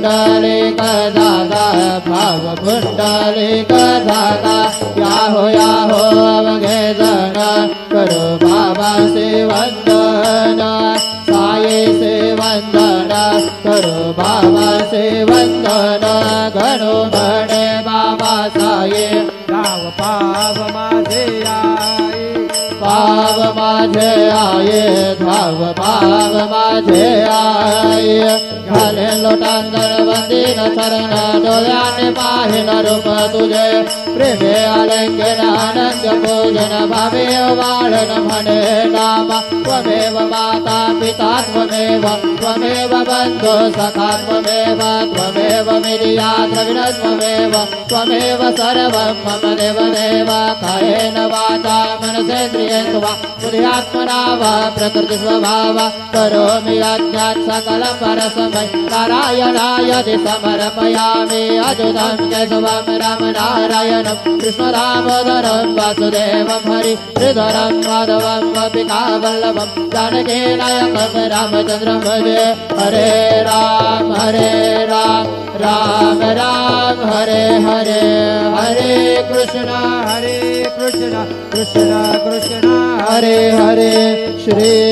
पुंडलिक दादा भाव पुंडलिक दादा याहो याहो अवघे जण करो बाबा से वंदन साये से वंदन करो बाबा से वंदन घणो घणे बाबा साये धाव पाव माझे आये पाव माझे आये धाव पाव माझे आये घाले लोटांगण वंदीन चरण डोळ्याने पाहिन रूप तुझे प्रेमे आलिंगन अनंत पूजन भावे वाळन म्हणे नाम त्वमेव माता पिता त्वमेव बंधु सखा त्वमेव मिडिया द्रविण त्वमेव सर्वं मम देव देव कायेन वाचा मनसेन्द्रियेण बुद्ध्यात्मना वा प्रकृति स्वभाव करोमि यज्ञात् सकलं परस्मै नारायणाय समर्पयामि अच्युतं केशवं राम नारायणं कृष्ण दामोदरं वासुदेवं हरि श्रीधरं माधवं गोपिकावल्लभं जानकी नायकं रामचन्द्रं भजे हरे राम राम राम हरे हरे हरे कृष्ण कृष्ण कृष्ण हरे हरे श्री